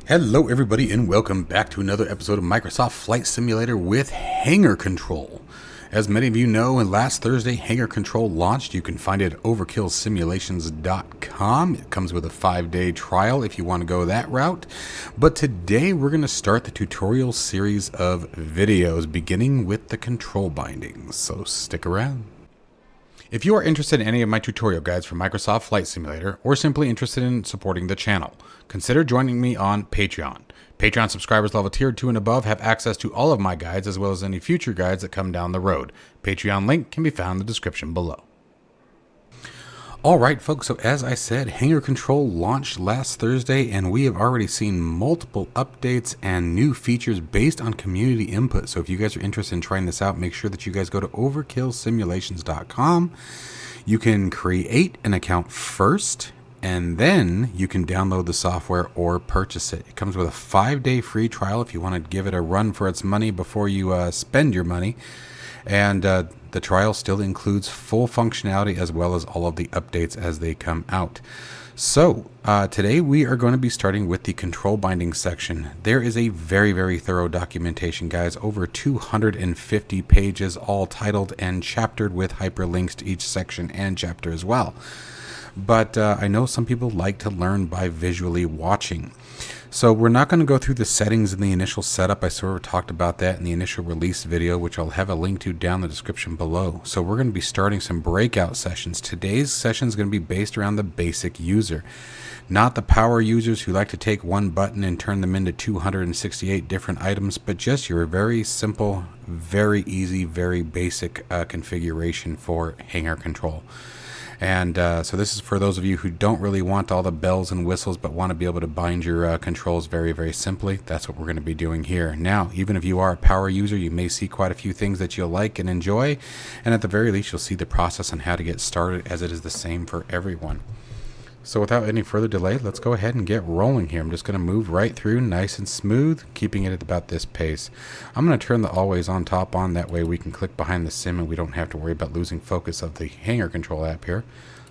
Hello everybody and welcome back to another episode of Microsoft Flight Simulator with Hangar Control. As many of you know, last Thursday Hangar Control launched. You can find it at overkillsimulations.com. It comes with a 5-day trial if you want to go that route. But today we're going to start the tutorial series of videos beginning with the control bindings. So stick around. If you are interested in any of my tutorial guides for Microsoft Flight Simulator, or simply interested in supporting the channel, consider joining me on Patreon. Patreon subscribers level tier 2 and above have access to all of my guides as well as any future guides that come down the road. Patreon link can be found in the description below. Alright folks, so as I said, Hangar Control launched last Thursday and we have already seen multiple updates and new features based on community input. So if you guys are interested in trying this out, make sure that you guys go to overkillsimulations.com. You can create an account first and then you can download the software or purchase it. It comes with a 5-day free trial if you want to give it a run for its money before you spend your money. And the trial still includes full functionality as well as all of the updates as they come out. So today we are going to be starting with the control binding section. There is a very thorough documentation, guys, over 250 pages, all titled and chaptered with hyperlinks to each section and chapter as well. But I know some people like to learn by visually watching. So we're not going to go through the settings in the initial setup. I sort of talked about that in the initial release video, which I'll have a link to down the description below. So we're going to be starting some breakout sessions. Today's session is going to be based around the basic user, not the power users who like to take one button and turn them into 268 different items, but just your very simple, very easy, very basic configuration for Hangar Control. And so this is for those of you who don't really want all the bells and whistles but want to be able to bind your controls very simply. That's what we're going to be doing here. Now, even if you are a power user, you may see quite a few things that you'll like and enjoy, and at the very least you'll see the process on how to get started, as it is the same for everyone. So without any further delay, let's go ahead and get rolling here. I'm just going to move right through nice and smooth, keeping it at about this pace. I'm going to turn the always on top on, that way we can click behind the sim and we don't have to worry about losing focus of the Hangar Control app here.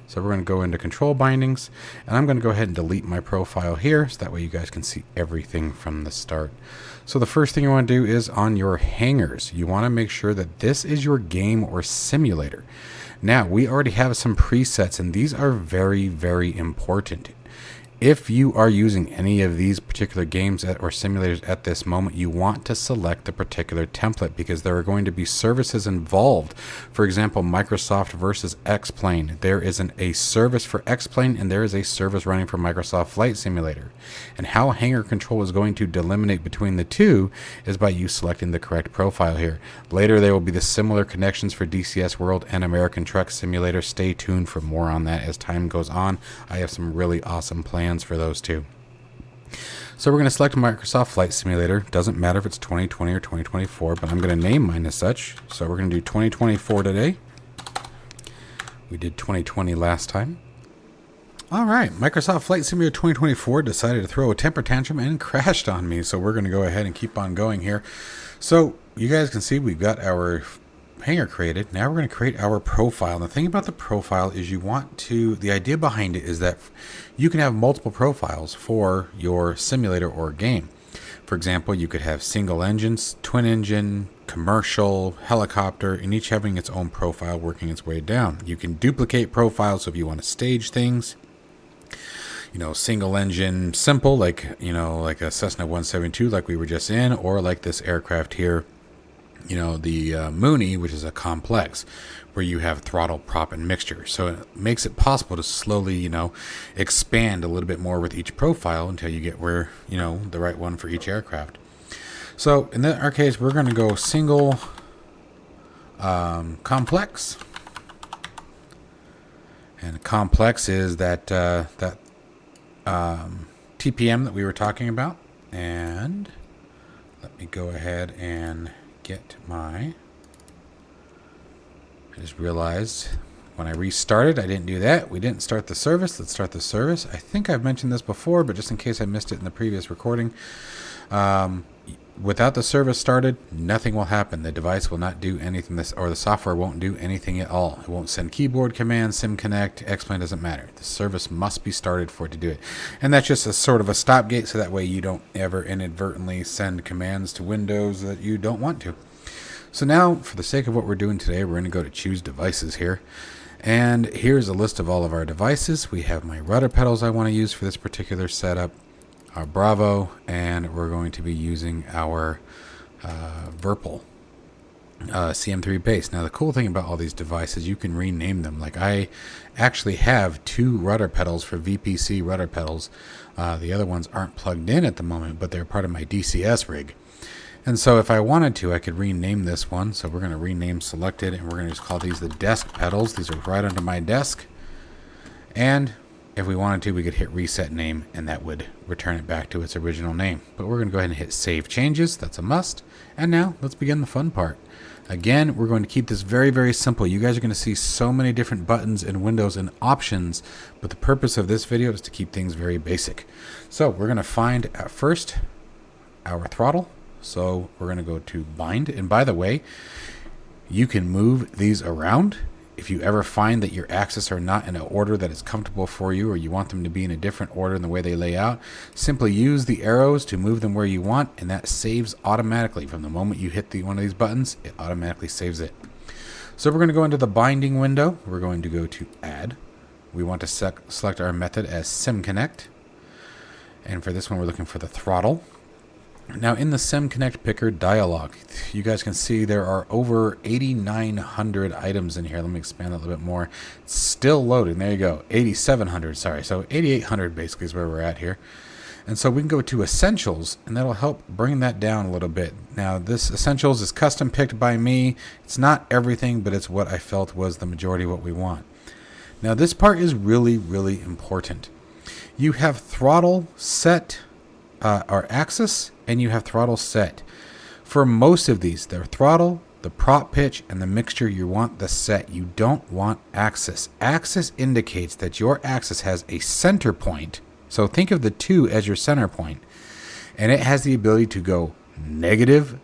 So we're going to go into control bindings, and I'm going to go ahead and delete my profile here so that way you guys can see everything from the start. So the first thing you want to do is on your hangars. You want to make sure that this is your game or simulator. Now, we already have some presets, and these are very important. If you are using any of these particular games or simulators at this moment, you want to select the particular template because there are going to be services involved. For example, Microsoft versus X-Plane. There is a service for X-Plane and there is a service running for Microsoft Flight Simulator. And how Hangar Control is going to delineate between the two is by you selecting the correct profile here. Later, there will be the similar connections for DCS World and American Truck Simulator. Stay tuned for more on that as time goes on. I have some really awesome plans for those two. So we're going to select Microsoft Flight Simulator. Doesn't matter if it's 2020 or 2024, but I'm going to name mine as such. So we're going to do 2024 today. We did 2020 last time. Alright, Microsoft Flight Simulator 2024 decided to throw a temper tantrum and crashed on me. So we're going to go ahead and keep on going here. So you guys can see we've got our hangar created. Now we're going to create our profile. And the thing about the profile is the idea behind it is that you can have multiple profiles for your simulator or game. For example, you could have single engines, twin engine, commercial, helicopter, and each having its own profile working its way down. You can duplicate profiles, so if you want to stage things, single engine simple, like a Cessna 172 like we were just in, or like this aircraft here, the Mooney, which is a complex, where you have throttle, prop, and mixture. So it makes it possible to slowly, expand a little bit more with each profile until you get where, the right one for each aircraft. So in our case, we're going to go single complex. And complex is that TPM that we were talking about. And let me go ahead and get I just realized when I restarted I didn't do that. We didn't start the service. Let's start the service. I think I've mentioned this before, but just in case I missed it in the previous recording, without the service started, nothing will happen. The device will not do anything, or the software won't do anything at all. It won't send keyboard commands, SimConnect, Explain, doesn't matter. The service must be started for it to do it. And that's just a sort of a stopgate, so that way you don't ever inadvertently send commands to Windows that you don't want to. So now, for the sake of what we're doing today, we're going to go to Choose Devices here. And here's a list of all of our devices. We have my rudder pedals I want to use for this particular setup, our Bravo, and we're going to be using our Virpil CM3 base. Now the cool thing about all these devices, you can rename them. Like I actually have 2 rudder pedals for VPC rudder pedals. The other ones aren't plugged in at the moment, but they're part of my DCS rig. And so if I wanted to, I could rename this one. So we're going to rename selected, and we're going to just call these the desk pedals. These are right under my desk. And if we wanted to, we could hit reset name, and that would return it back to its original name. But we're going to go ahead and hit save changes. That's a must. And now let's begin the fun part. Again, we're going to keep this very, very simple. You guys are going to see so many different buttons and windows and options, but the purpose of this video is to keep things very basic. So we're going to find at first our throttle. So we're going to go to bind. And by the way, you can move these around. If you ever find that your axes are not in an order that is comfortable for you, or you want them to be in a different order in the way they lay out, simply use the arrows to move them where you want, and that saves automatically. From the moment you hit one of these buttons, it automatically saves it. So we're going to go into the binding window. We're going to go to add. We want to select our method as SimConnect. And for this one, we're looking for the throttle. Now in the SimConnect picker dialog, you guys can see there are over 8,900 items in here. Let me expand a little bit more. It's still loading. There you go. 8,700, sorry. So 8,800 basically is where we're at here. And so we can go to Essentials, and that'll help bring that down a little bit. Now this Essentials is custom picked by me. It's not everything, but it's what I felt was the majority of what we want. Now this part is really, really important. You have throttle set, or axis, and you have throttle set. For most of these, the throttle, the prop pitch, and the mixture, you want the set. You don't want axis. Axis indicates that your axis has a center point. So think of the 2 as your center point. And it has the ability to go negative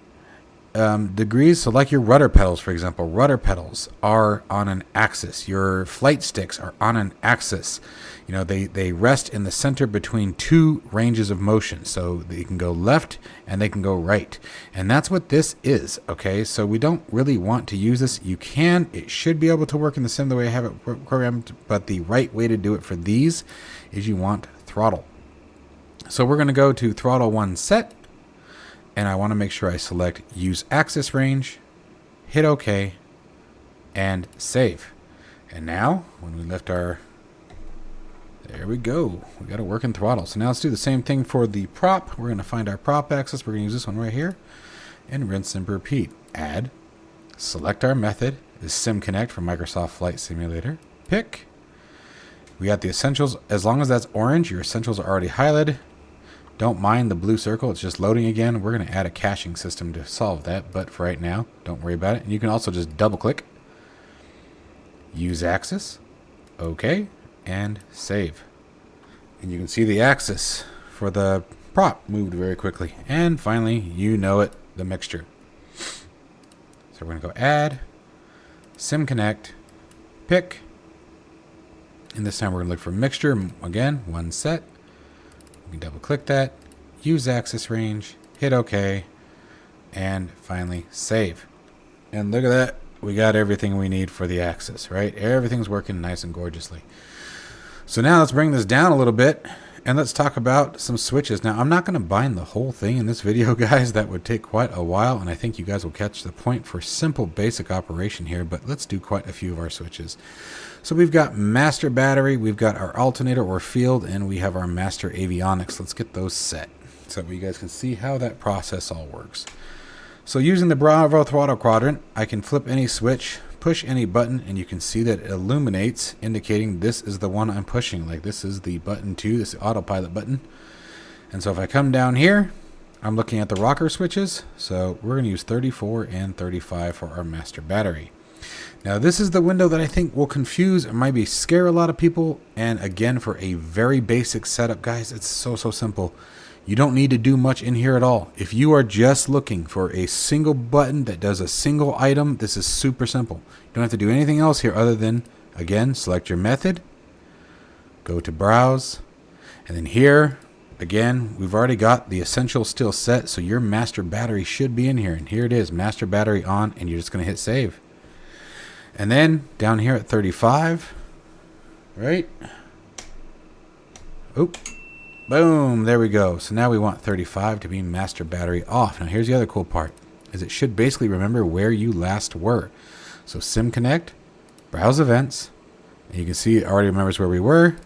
degrees. So like your rudder pedals, for example, rudder pedals are on an axis. Your flight sticks are on an axis. You know, they rest in the center between 2 ranges of motion. So they can go left and they can go right. And that's what this is, okay? So we don't really want to use this. You can, it should be able to work in the sim the way I have it programmed, but the right way to do it for these is you want throttle. So we're going to go to throttle 1 set. And I want to make sure I select use axis range, hit OK, and save. And now when we lift our, there we go, we got a working throttle. So now let's do the same thing for the prop. We're going to find our prop axis. We're going to use this one right here, and rinse and repeat. Add, select our method is SimConnect from Microsoft Flight Simulator. Pick. We got the essentials. As long as that's orange, your essentials are already highlighted. Don't mind the blue circle, it's just loading again. We're going to add a caching system to solve that, but for right now, don't worry about it. And you can also just double click, use axis, OK, and save. And you can see the axis for the prop moved very quickly. And finally, you know it, the mixture. So we're going to go add, SimConnect, pick, and this time we're going to look for mixture. Again, 1 set. We can double click that, use axis range, hit OK, and finally save. And look at that, we got everything we need for the axis, right? Everything's working nice and gorgeously. So now let's bring this down a little bit and let's talk about some switches. Now I'm not going to bind the whole thing in this video, guys. That would take quite a while, and I think you guys will catch the point for simple basic operation here, but let's do quite a few of our switches. So we've got master battery, we've got our alternator or field, and we have our master avionics. Let's get those set so you guys can see how that process all works. So using the Bravo throttle quadrant, I can flip any switch, push any button, and you can see that it illuminates, indicating this is the one I'm pushing. Like this is the button 2, this is the autopilot button. And so if I come down here, I'm looking at the rocker switches. So we're going to use 34 and 35 for our master battery. Now this is the window that I think will confuse or maybe scare a lot of people. And again, for a very basic setup, guys, it's so simple. You don't need to do much in here at all. If you are just looking for a single button that does a single item, this is super simple. You don't have to do anything else here other than, again, select your method, go to browse, and then here, again, we've already got the essentials still set, so your master battery should be in here. And here it is, master battery on, and you're just going to hit save. And then down here at 35, right? Oop. Boom, there we go. So now we want 35 to be master battery off. Now here's the other cool part, is it should basically remember where you last were. So sim connect, browse events, and you can see it already remembers where we were.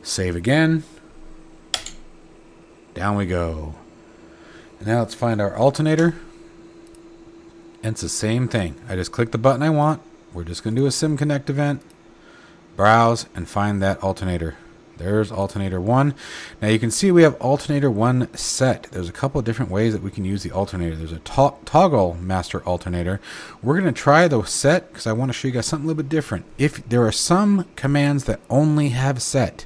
Save again. Down we go. And now let's find our alternator. And it's the same thing. I just click the button I want. We're just going to do a sim connect event, browse, and find that alternator. There's alternator 1. Now you can see we have alternator 1 set. There's a couple of different ways that we can use the alternator. There's a toggle master alternator. We're going to try the set because I want to show you guys something a little bit different. If there are some commands that only have set,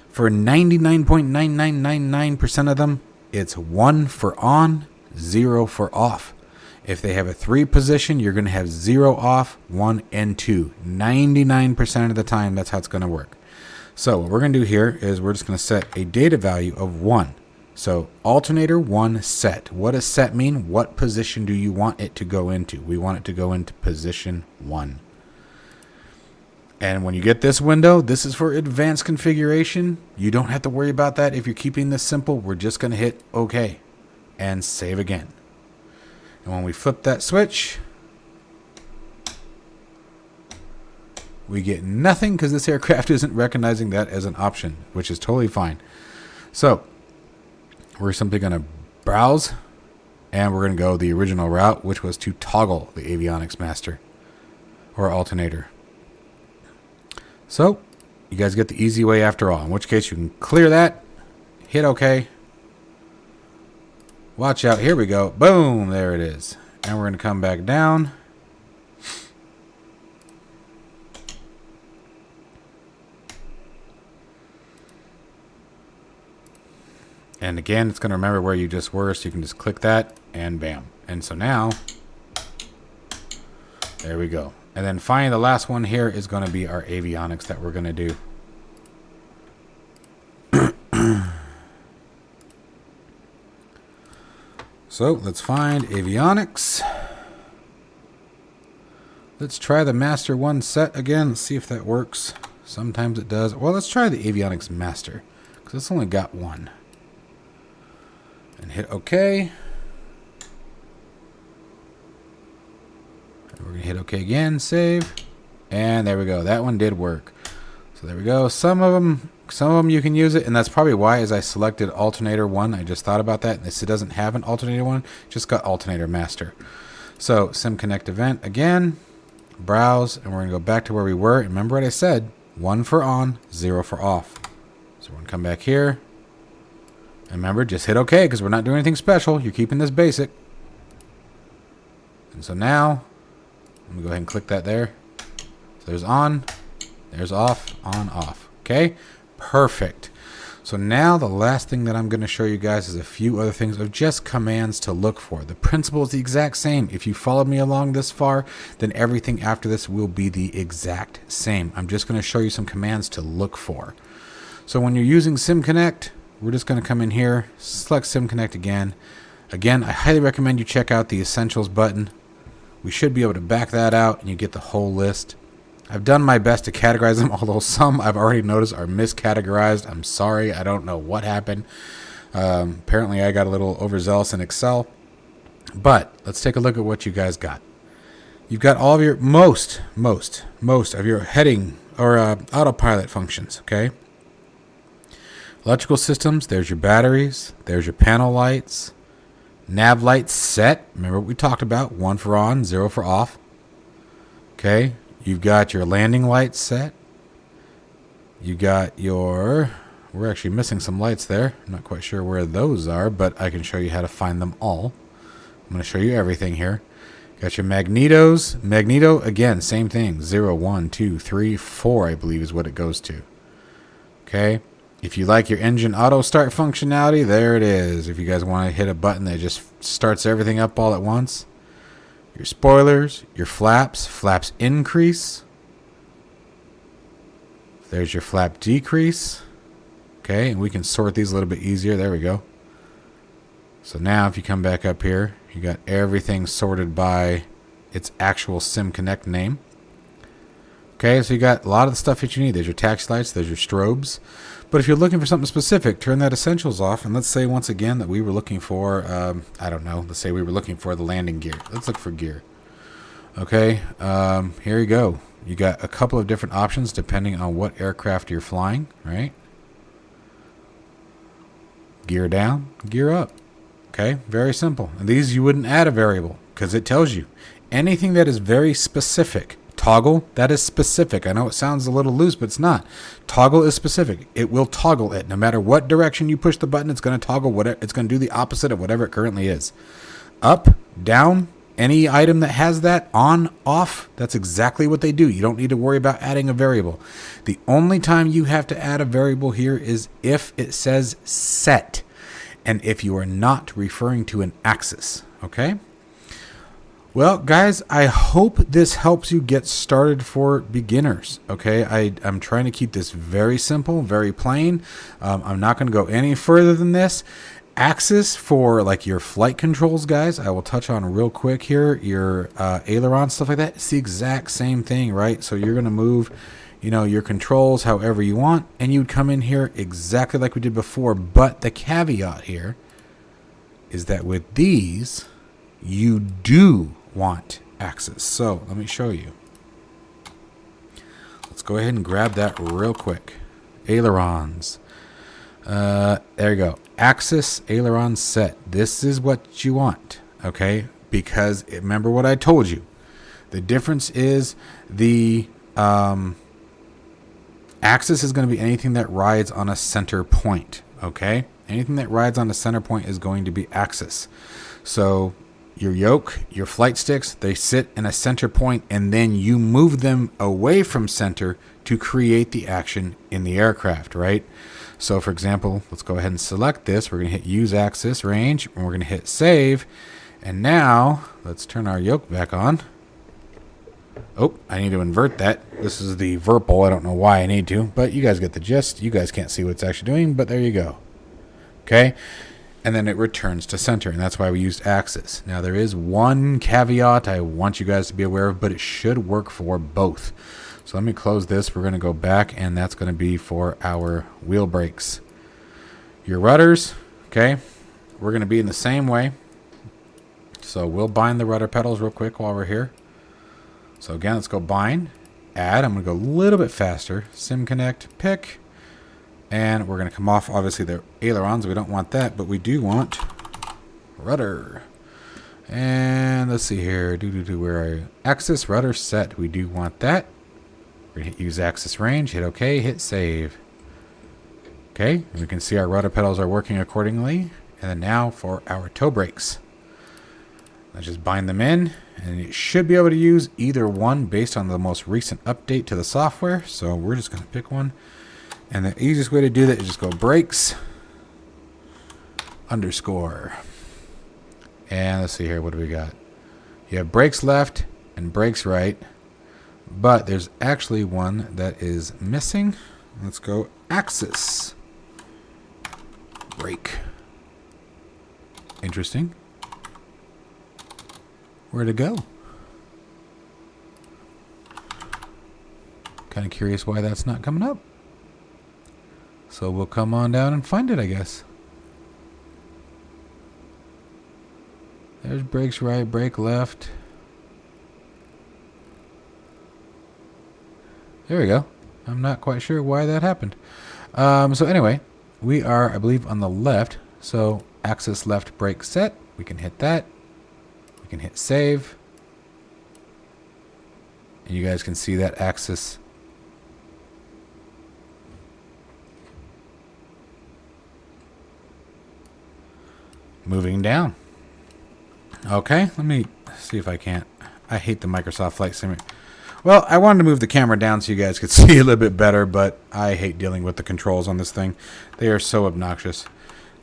for 99.9999% of them, it's 1 for on, 0 for off. If they have a 3 position, you're going to have 0 off, 1 and 2. 99% of the time, that's how it's going to work. So what we're going to do here is we're just going to set a data value of 1. So alternator 1 set. What does set mean? What position do you want it to go into? We want it to go into position 1. And when you get this window, this is for advanced configuration. You don't have to worry about that if you're keeping this simple. We're just going to hit OK and save again. And when we flip that switch, we get nothing because this aircraft isn't recognizing that as an option, which is totally fine. So we're simply going to browse, and we're going to go the original route, which was to toggle the avionics master or alternator. So you guys get the easy way after all, in which case you can clear that, hit OK. Watch out, here we go. Boom, there it is. And we're going to come back down. And again, it's going to remember where you just were, so you can just click that, and bam. And so now, there we go. And then finally, the last one here is going to be our avionics that we're going to do. So let's find avionics. Let's try the master 1 set again. Let's see if that works. Sometimes it does. Well, let's try the avionics master, because it's only got 1. And hit OK. And we're going to hit OK again, save. And there we go. That one did work. So there we go. Some of them you can use it, and that's probably why, as I selected alternator 1, I just thought about that. This doesn't have an alternator 1, just got alternator master. So sim connect event again, browse, and we're going to go back to where we were. Remember what I said, 1 for on, 0 for off. So we're going to come back here. And remember, just hit OK because we're not doing anything special. You're keeping this basic. And so now, I'm going to go ahead and click that there. So there's on, there's off, on, off. Okay, perfect. So now the last thing that I'm going to show you guys is a few other things of just commands to look for. The principle is the exact same. If you followed me along this far, then everything after this will be the exact same. I'm just going to show you some commands to look for. So when you're using SimConnect, we're just going to come in here, select SimConnect again. Again, I highly recommend you check out the Essentials button. We should be able to back that out and you get the whole list. I've done my best to categorize them, although some I've already noticed are miscategorized. I'm sorry, I don't know what happened. Apparently I got a little overzealous in Excel. But let's take a look at what you guys got. You've got all of your most of your heading or autopilot functions, okay? Electrical systems, there's your batteries, there's your panel lights, nav lights set. Remember what we talked about, 1 for on, 0 for off. Okay, you've got your landing lights set. You got your, we're actually missing some lights there. I'm not quite sure where those are, but I can show you how to find them all. I'm going to show you everything here. Got your magnetos. Magneto, again, same thing. 0, 1, 2, 3, 4, I believe is what it goes to. Okay. If you like your engine auto start functionality, there it is. If you guys want to hit a button that just starts everything up all at once. Your spoilers, your flaps increase. There's your flap decrease. Okay, and we can sort these a little bit easier. There we go. So now if you come back up here, you got everything sorted by its actual SimConnect name. Okay, so you got a lot of the stuff that you need. There's your taxi lights, there's your strobes. But if you're looking for something specific, turn that essentials off. And let's say once again that we were looking for, I don't know, let's say we were looking for the landing gear. Let's look for gear. Okay, here you go. You got a couple of different options depending on what aircraft you're flying, right? Gear down, gear up. Okay, very simple. And these you wouldn't add a variable because it tells you anything that is very specific. Toggle, that is specific. I know it sounds a little loose, but it's not. Toggle is specific. It will toggle it. No matter what direction you push the button, it's going to toggle whatever. It's going to do the opposite of whatever it currently is. Up, down, any item that has that on, off, that's exactly what they do. You don't need to worry about adding a variable. The only time you have to add a variable here is if it says set and if you are not referring to an axis. Okay? Well, guys, I hope this helps you get started for beginners, okay? I'm trying to keep this very simple, very plain. I'm not going to go any further than this. Axis for, like, your flight controls, guys, I will touch on real quick here. Your aileron, stuff like that, it's the exact same thing, right? So you're going to move, you know, your controls however you want, and you'd come in here exactly like we did before. But the caveat here is that with these, you do want axis. So let me show you. Let's go ahead and grab that real quick. Ailerons. There you go. Axis aileron set. This is what you want. Okay? Because remember what I told you. The difference is the axis is going to be anything that rides on a center point. Okay? Anything that rides on a center point is going to be axis. So your yoke, your flight sticks, they sit in a center point, and then you move them away from center to create the action in the aircraft, right? So for example, let's go ahead and select this. We're going to hit use axis range, and we're going to hit save. And now let's turn our yoke back on. Oh, I need to invert that. This is the Virpal. I don't know why I need to, but you guys get the gist. You guys can't see what it's actually doing, but there you go. Okay. And then it returns to center, and that's why we used axis. Now, there is one caveat I want you guys to be aware of, but it should work for both. So let me close this. We're going to go back, and that's going to be for our wheel brakes. Your rudders, okay, we're going to be in the same way. So we'll bind the rudder pedals real quick while we're here. So again, let's go bind, add. I'm going to go a little bit faster. SimConnect, pick. And we're going to come off, obviously, the ailerons. We don't want that, but we do want rudder. And let's see here. Where are you? Axis, rudder, set. We do want that. We're going to hit use axis range. Hit OK. Hit save. Okay. And we can see our rudder pedals are working accordingly. And then now for our toe brakes. Let's just bind them in. And you should be able to use either one based on the most recent update to the software. So we're just going to pick one. And the easiest way to do that is just go brakes underscore. And let's see here. What do we got? You have brakes left and brakes right. But there's actually one that is missing. Let's go axis brake. Interesting. Where'd it go? Kind of curious why that's not coming up. So we'll come on down and find it, I guess. There's brakes right, brake left. There we go. I'm not quite sure why that happened. So anyway, we are, I believe, on the left. So axis left brake set. We can hit that. We can hit save. And you guys can see that axis moving down. Okay, let me see if I can't. I hate the Microsoft Flight Simulator. Well, I wanted to move the camera down so you guys could see a little bit better, but I hate dealing with the controls on this thing. They are so obnoxious.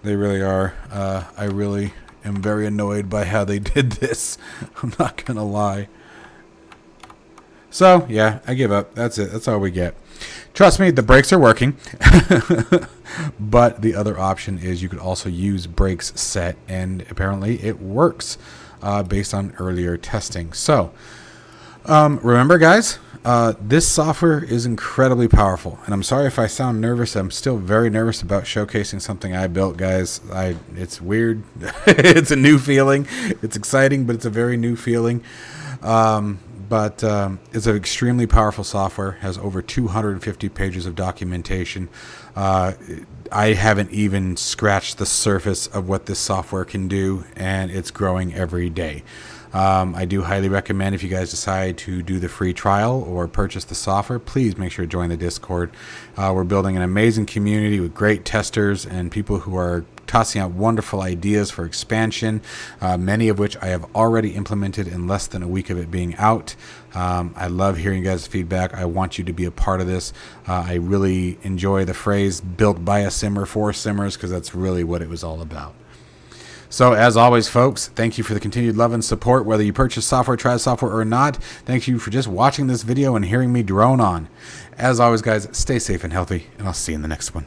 They really are. I really am very annoyed by how they did this. I'm not going to lie. So, yeah, I give up. That's it. That's all we get. Trust me, the brakes are working. But the other option is you could also use brakes set, and apparently it works based on earlier testing. So, remember, guys, this software is incredibly powerful, and I'm sorry if I sound nervous. I'm still very nervous about showcasing something I built, guys. It's weird. It's a new feeling. It's exciting, but it's a very new feeling. But it's an extremely powerful software, has over 250 pages of documentation. I haven't even scratched the surface of what this software can do, and it's growing every day. I do highly recommend, if you guys decide to do the free trial or purchase the software, please make sure to join the Discord. We're building an amazing community with great testers and people who are tossing out wonderful ideas for expansion, many of which I have already implemented in less than a week of it being out. I love hearing you guys' feedback. I want you to be a part of this. I really enjoy the phrase built by a simmer for simmers, because that's really what it was all about. So, as always, folks, thank you for the continued love and support, whether you purchase software, try software, or not. Thank you for just watching this video and hearing me drone on. As always, guys, stay safe and healthy, and I'll see you in the next one.